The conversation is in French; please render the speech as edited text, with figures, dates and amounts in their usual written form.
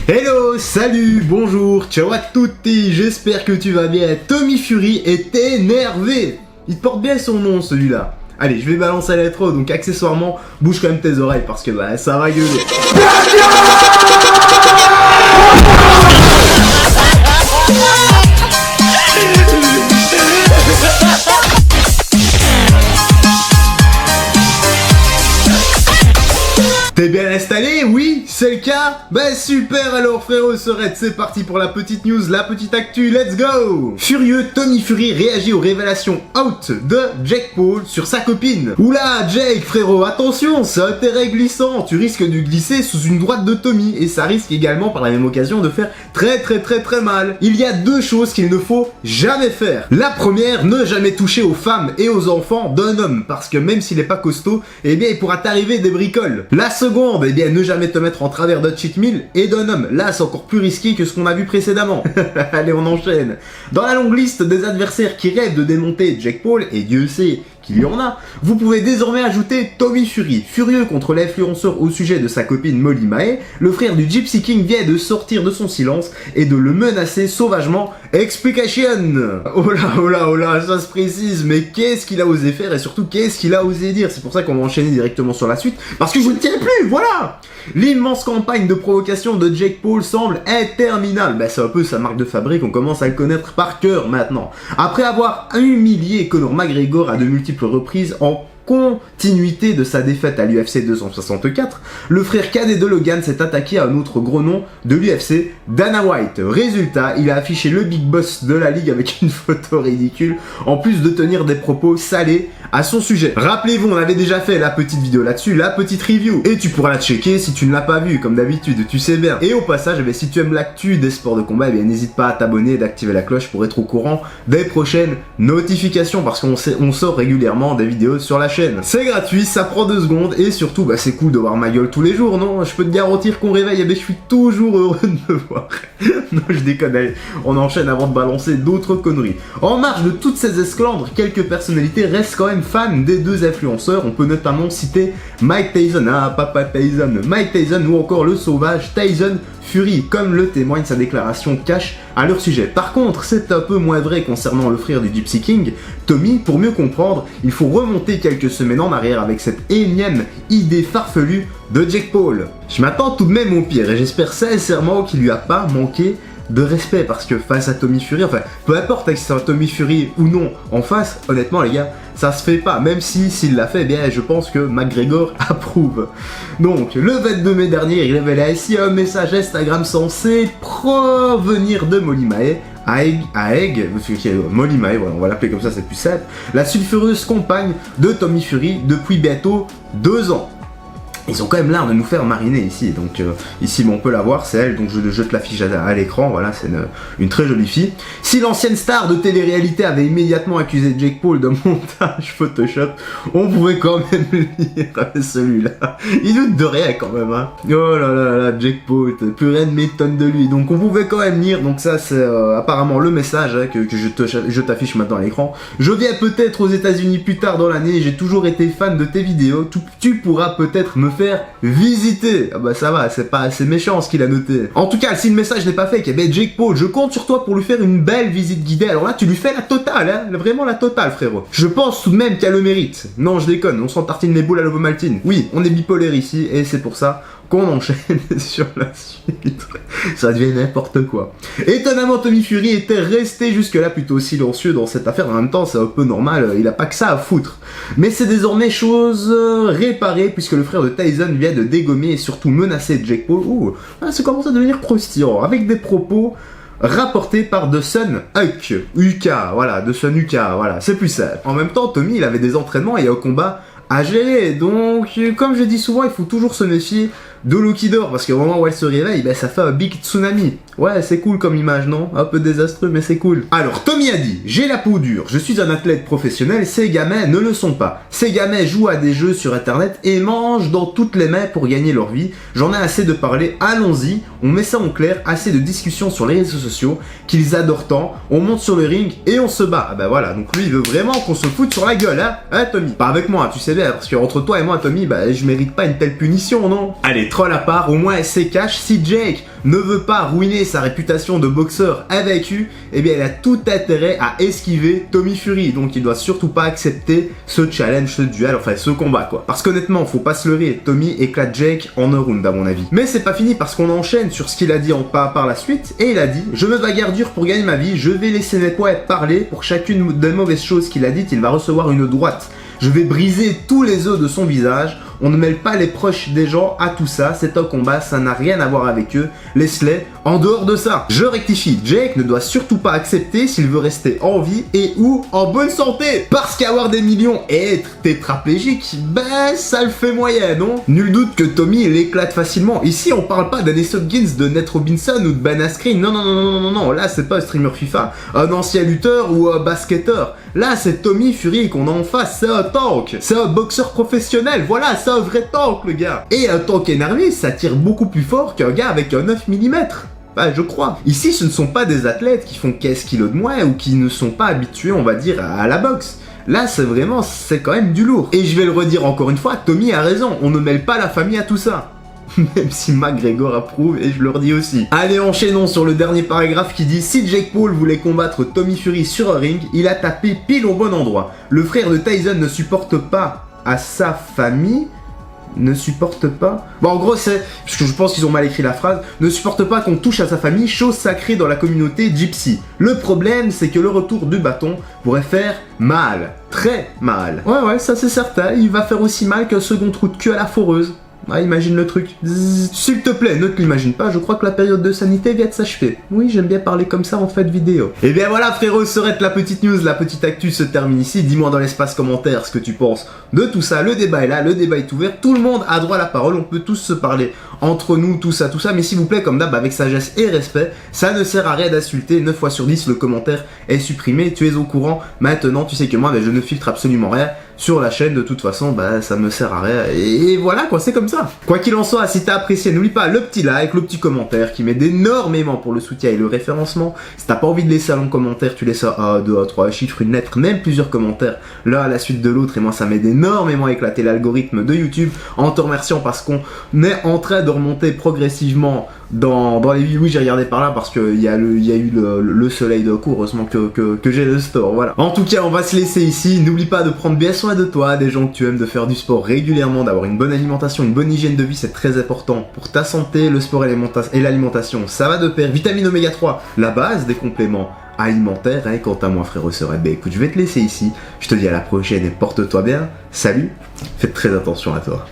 Hello, salut, bonjour, ciao à tutti, j'espère que tu vas bien. Tommy Fury est énervé. Il te porte bien son nom celui-là. Allez, je vais balancer l'intro, donc accessoirement, bouge quand même tes oreilles parce que bah, ça va gueuler. T'es bien installé? Oui, c'est le cas? Bah super alors frérot Sorette, c'est parti pour la petite news, la petite actu, let's go! Furieux, Tommy Fury réagit aux révélations out de Jake Paul sur sa copine. Oula Jake frérot, attention, c'est un terrain glissant, tu risques de glisser sous une droite de Tommy et ça risque également par la même occasion de faire très mal. Il y a deux choses qu'il ne faut jamais faire. La première, ne jamais toucher aux femmes et aux enfants d'un homme parce que même s'il est pas costaud, eh bien il pourra t'arriver des bricoles. La seconde, eh bien ne jamais te mettre en travers d'un cheat meal et d'un homme. Là, c'est encore plus risqué que ce qu'on a vu précédemment. Allez, on enchaîne. Dans la longue liste des adversaires qui rêvent de démonter Jake Paul, et Dieu sait qu'il y en a, vous pouvez désormais ajouter Tommy Fury. Furieux contre l'influenceur au sujet de sa copine Molly Mae, le frère du Gypsy King vient de sortir de son silence et de le menacer sauvagement. Explication. Oh là, ça se précise, mais qu'est-ce qu'il a osé faire et surtout qu'est-ce qu'il a osé dire? C'est pour ça qu'on va enchaîner directement sur la suite, parce que je ne tiens plus, voilà. L'immense campagne de provocation de Jake Paul semble interminable. Ben, c'est un peu sa marque de fabrique, on commence à le connaître par cœur maintenant. Après avoir humilié Conor McGregor à de multiples reprises en continuité de sa défaite à l'UFC 264, le frère cadet de Logan s'est attaqué à un autre gros nom de l'UFC, Dana White. Résultat, il a affiché le big boss de la ligue avec une photo ridicule, en plus de tenir des propos salés à son sujet. Rappelez-vous, on avait déjà fait la petite vidéo là-dessus, la petite review, et tu pourras la checker si tu ne l'as pas vue, comme d'habitude, tu sais bien. Et au passage, eh bien, si tu aimes l'actu des sports de combat, eh bien, n'hésite pas à t'abonner et d'activer la cloche pour être au courant des prochaines notifications, parce qu'on sort régulièrement des vidéos sur la chaîne. C'est gratuit, ça prend 2 secondes et surtout bah c'est cool de voir ma gueule tous les jours, non? Je peux te garantir qu'on réveille, et ben je suis toujours heureux de me voir. Non je déconne, allez, on enchaîne avant de balancer d'autres conneries. En marge de toutes ces esclandres, quelques personnalités restent quand même fans des deux influenceurs. On peut notamment citer Mike Tyson, papa Tyson, Mike Tyson ou encore le sauvage Tyson Fury, comme le témoigne sa déclaration cash à leur sujet. Par contre, c'est un peu moins vrai concernant le frère du Gypsy King, Tommy. Pour mieux comprendre, il faut remonter quelques semaines en arrière avec cette énième idée farfelue de Jake Paul. Je m'attends tout de même au pire et j'espère sincèrement qu'il lui a pas manqué de respect parce que face à Tommy Fury, enfin peu importe si c'est un Tommy Fury ou non en face, honnêtement les gars, ça se fait pas, même si s'il l'a fait, eh bien je pense que McGregor approuve. Donc le 22 mai dernier, il révélait ainsi un message Instagram censé provenir de Molly Mae Molly Mae, voilà, on va l'appeler comme ça, c'est plus simple, la sulfureuse compagne de Tommy Fury depuis bientôt 2 ans. Ils ont quand même l'art de nous faire mariner ici, donc ici on peut la voir, c'est elle, donc je te l'affiche à l'écran, voilà, c'est une très jolie fille. Si l'ancienne star de télé-réalité avait immédiatement accusé Jake Paul de montage Photoshop, on pouvait quand même lire avec celui-là. Il doute de rien quand même, hein. Oh là, Jake Paul, plus rien ne m'étonne de lui, donc on pouvait quand même lire, donc ça c'est apparemment le message hein, que je t'affiche maintenant à l'écran. Je viens peut-être aux États-Unis plus tard dans l'année, j'ai toujours été fan de tes vidéos, tu pourras peut-être me faire visiter. Ah bah ça va, c'est pas assez méchant ce qu'il a noté. En tout cas, si le message n'est pas fake, eh ben Jake Paul, je compte sur toi pour lui faire une belle visite guidée. Alors là, tu lui fais la totale, hein, vraiment la totale, frérot. Je pense tout de même qu'elle le mérite. Non, je déconne, on s'en tartine les boules à l'ovomaltine. Oui, on est bipolaire ici, et c'est pour ça qu'on enchaîne sur la suite. Ça devient n'importe quoi. Étonnamment, Tommy Fury était resté jusque-là plutôt silencieux dans cette affaire. En même temps, c'est un peu normal, il a pas que ça à foutre. Mais c'est désormais chose réparée, puisque le frère de Tyson vient de dégommer et surtout menacer Jake Paul. Ouh, ça commence à devenir croustillant, avec des propos rapporté par The Sun UK, voilà, The Sun UK, voilà, c'est plus simple. En même temps, Tommy, il avait des entraînements et un combat à gérer, donc comme je dis souvent, il faut toujours se méfier de l'eau qui dort, parce qu'au moment où elle se réveille, ben, ça fait un big tsunami. Ouais, c'est cool comme image, non? Un peu désastreux, mais c'est cool. Alors, Tommy a dit, j'ai la peau dure, je suis un athlète professionnel, ces gamins ne le sont pas. Ces gamins jouent à des jeux sur internet et mangent dans toutes les mains pour gagner leur vie. J'en ai assez de parler, allons-y, on met ça en clair, assez de discussions sur les réseaux sociaux, qu'ils adorent tant, on monte sur le ring et on se bat. Ah ben voilà, donc lui il veut vraiment qu'on se foute sur la gueule, hein Tommy? Pas avec moi, tu sais bien, parce que entre toi et moi, Tommy, bah je mérite pas une telle punition, non? Allez, troll à part, au moins elle sait cash, si Jake ne veut pas ruiner sa réputation de boxeur invaincu, eh bien il a tout intérêt à esquiver Tommy Fury. Donc il doit surtout pas accepter ce challenge, ce duel, enfin ce combat quoi. Parce qu'honnêtement, faut pas se leurrer, Tommy éclate Jake en un round à mon avis. Mais c'est pas fini parce qu'on enchaîne sur ce qu'il a dit par la suite, et il a dit: je me bagarre dur pour gagner ma vie, je vais laisser mes poings parler, pour chacune des mauvaises choses qu'il a dites, il va recevoir une droite. Je vais briser tous les os de son visage. On ne mêle pas les proches des gens à tout ça, c'est un combat, ça n'a rien à voir avec eux, laisse-les en dehors de ça. Je rectifie, Jake ne doit surtout pas accepter s'il veut rester en vie et ou en bonne santé. Parce qu'avoir des millions et être tétraplégique, ben ça le fait moyen, non? Nul doute que Tommy l'éclate facilement. Ici on parle pas d'Anis Hopkins, de Nate Robinson ou de Ben Askren, non, là c'est pas un streamer FIFA, un ancien lutteur ou un basketteur. Là c'est Tommy Fury qu'on a en face, c'est un tank, c'est un boxeur professionnel, voilà, c'est un vrai tank le gars. Et un tank énervé, ça tire beaucoup plus fort qu'un gars avec un 9 mm. Bah, je crois. Ici, ce ne sont pas des athlètes qui font 15 kilos de moins ou qui ne sont pas habitués, on va dire, à la boxe. Là, c'est quand même du lourd. Et je vais le redire encore une fois, Tommy a raison, on ne mêle pas la famille à tout ça. Même si McGregor approuve, et je le redis aussi. Allez, enchaînons sur le dernier paragraphe qui dit: si Jake Paul voulait combattre Tommy Fury sur un ring, il a tapé pile au bon endroit. Le frère de Tyson ne supporte pas à sa famille. Ne supporte pas. Bon, en gros, c'est. Parce que je pense qu'ils ont mal écrit la phrase. Ne supporte pas qu'on touche à sa famille, chose sacrée dans la communauté gypsy. Le problème, c'est que le retour du bâton pourrait faire mal. Très mal. Ouais, ça c'est certain. Il va faire aussi mal qu'un second trou de cul à la foreuse. Ah, imagine le truc. S'il te plaît, ne te l'imagine pas, je crois que la période de sanité vient de s'achever. Oui, j'aime bien parler comme ça en fait vidéo. Et bien voilà frérot, serait la petite news, la petite actu se termine ici. Dis-moi dans l'espace commentaire ce que tu penses de tout ça. Le débat est là, le débat est ouvert, tout le monde a droit à la parole, on peut tous se parler entre nous, tout ça, mais s'il vous plaît, comme d'hab, avec sagesse et respect, ça ne sert à rien d'insulter. 9 fois sur 10, le commentaire est supprimé, tu es au courant. Maintenant, tu sais que moi, je ne filtre absolument rien sur la chaîne, de toute façon, ça me sert à rien. Et voilà quoi, c'est comme ça. Quoi qu'il en soit, si t'as apprécié, n'oublie pas le petit like, le petit commentaire qui m'aide énormément pour le soutien et le référencement. Si t'as pas envie de laisser un long commentaire, tu laisses un 2, 3 chiffres, une lettre, même plusieurs commentaires, l'un à la suite de l'autre, et moi ça m'aide énormément à éclater l'algorithme de YouTube, en te remerciant parce qu'on est en train de remonter progressivement dans les vues. Oui, j'ai regardé par là parce qu'il y a eu le soleil de coup, heureusement que j'ai le store, voilà. En tout cas, on va se laisser ici, n'oublie pas de prendre bien soin de toi, des gens que tu aimes, de faire du sport régulièrement, d'avoir une bonne alimentation, une bonne hygiène de vie, c'est très important pour ta santé. Le sport et l'alimentation, ça va de pair. Vitamine oméga 3, la base des compléments alimentaires. Et quant à moi frérot, écoute, je vais te laisser ici, je te dis à la prochaine et porte-toi bien, salut, fais très attention à toi.